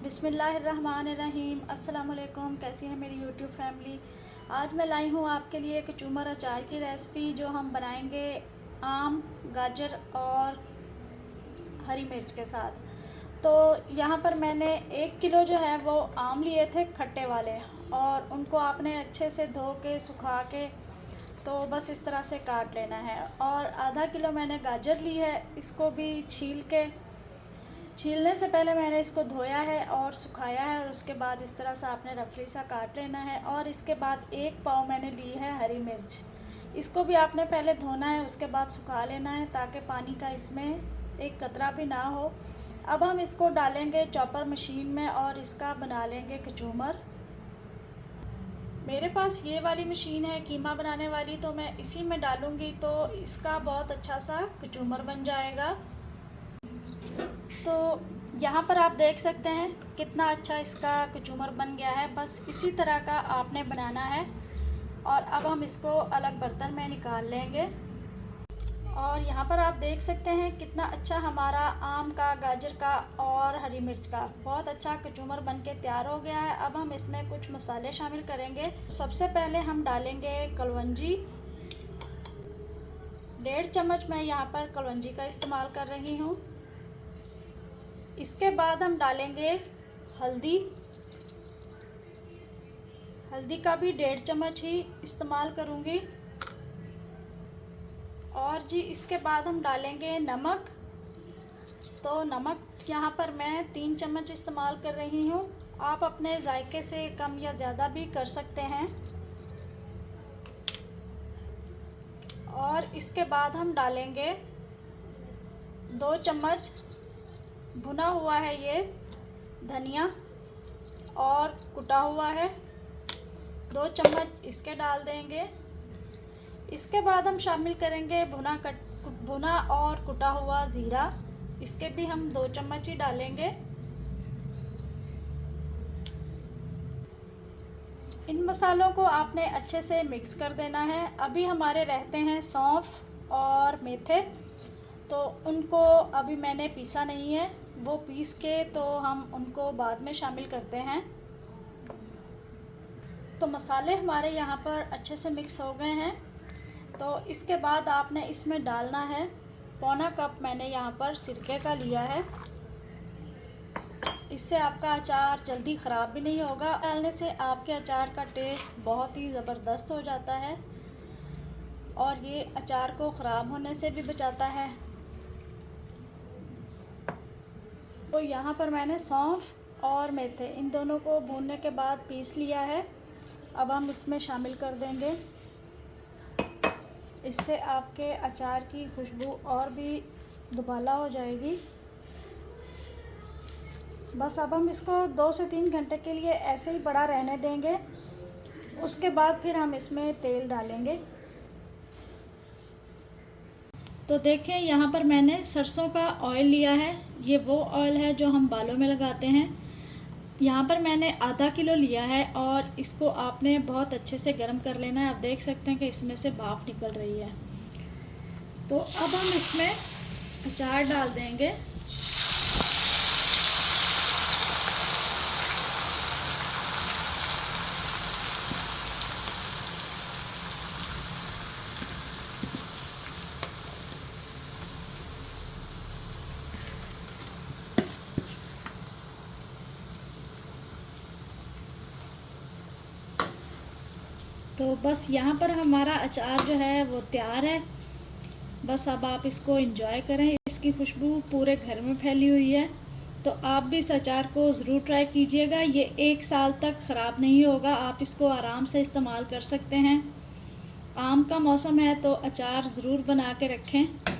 बिस्मिल्लाहिर्रहमानिर्रहीम। अस्सलाम वालेकुम। कैसी है मेरी यूट्यूब फैमिली। आज मैं लाई हूँ आपके लिए कचूमर अचार की रेसिपी, जो हम बनाएंगे आम, गाजर और हरी मिर्च के साथ। तो यहाँ पर मैंने 1 किलो जो है वो आम लिए थे खट्टे वाले, और उनको आपने अच्छे से धो के सुखा के तो बस इस तरह से काट लेना है। और आधा किलो मैंने गाजर ली है, इसको भी छीलने से पहले मैंने इसको धोया है और सुखाया है, और उसके बाद इस तरह से आपने रफली सा काट लेना है। और इसके बाद 1 पाव मैंने ली है हरी मिर्च, इसको भी आपने पहले धोना है, उसके बाद सुखा लेना है ताकि पानी का इसमें एक कतरा भी ना हो। अब हम इसको डालेंगे चॉपर मशीन में और इसका बना लेंगे कचूमर। मेरे पास ये वाली मशीन है कीमा बनाने वाली, तो मैं इसी में डालूँगी तो इसका बहुत अच्छा सा कचूमर बन जाएगा। तो यहाँ पर आप देख सकते हैं कितना अच्छा इसका कचूमर बन गया है। बस इसी तरह का आपने बनाना है। और अब हम इसको अलग बर्तन में निकाल लेंगे। और यहाँ पर आप देख सकते हैं कितना अच्छा हमारा आम का, गाजर का और हरी मिर्च का बहुत अच्छा कचूमर बन के तैयार हो गया है। अब हम इसमें कुछ मसाले शामिल करेंगे। सबसे पहले हम डालेंगे कलवंजी। 1.5 चम्मच मैं यहाँ पर कलवंजी का इस्तेमाल कर रही हूँ। इसके बाद हम डालेंगे हल्दी। हल्दी का भी 1.5 चम्मच ही इस्तेमाल करूँगी। और जी इसके बाद हम डालेंगे नमक। तो नमक यहाँ पर मैं 3 चम्मच इस्तेमाल कर रही हूँ। आप अपने जायके से कम या ज़्यादा भी कर सकते हैं। और इसके बाद हम डालेंगे 2 चम्मच भुना हुआ है ये धनिया, और कुटा हुआ है 2 चम्मच इसके डाल देंगे। इसके बाद हम शामिल करेंगे भुना और कुटा हुआ ज़ीरा, इसके भी हम 2 चम्मच ही डालेंगे। इन मसालों को आपने अच्छे से मिक्स कर देना है। अभी हमारे रहते हैं सौंफ और मेथे, तो उनको अभी मैंने पीसा नहीं है, वो पीस के तो हम उनको बाद में शामिल करते हैं। तो मसाले हमारे यहाँ पर अच्छे से मिक्स हो गए हैं। तो इसके बाद आपने इसमें डालना है 1/4 कप मैंने यहाँ पर सिरके का लिया है। इससे आपका अचार जल्दी ख़राब भी नहीं होगा। डालने से आपके अचार का टेस्ट बहुत ही ज़बरदस्त हो जाता है, और ये अचार को ख़राब होने से भी बचाता है। तो यहाँ पर मैंने सौंफ और मेथे इन दोनों को भूनने के बाद पीस लिया है। अब हम इसमें शामिल कर देंगे। इससे आपके अचार की खुशबू और भी दुबाला हो जाएगी। बस अब हम इसको 2 से 3 घंटे के लिए ऐसे ही बड़ा रहने देंगे। उसके बाद फिर हम इसमें तेल डालेंगे। तो देखें यहाँ पर मैंने सरसों का ऑयल लिया है। ये वो ऑयल है जो हम बालों में लगाते हैं। यहाँ पर मैंने आधा किलो लिया है, और इसको आपने बहुत अच्छे से गर्म कर लेना है। आप देख सकते हैं कि इसमें से भाप निकल रही है। तो अब हम इसमें अचार डाल देंगे। तो बस यहाँ पर हमारा अचार जो है वो तैयार है। बस अब आप इसको एंजॉय करें। इसकी खुशबू पूरे घर में फैली हुई है। तो आप भी इस अचार को ज़रूर ट्राई कीजिएगा। ये 1 साल तक ख़राब नहीं होगा। आप इसको आराम से इस्तेमाल कर सकते हैं। आम का मौसम है तो अचार ज़रूर बना के रखें।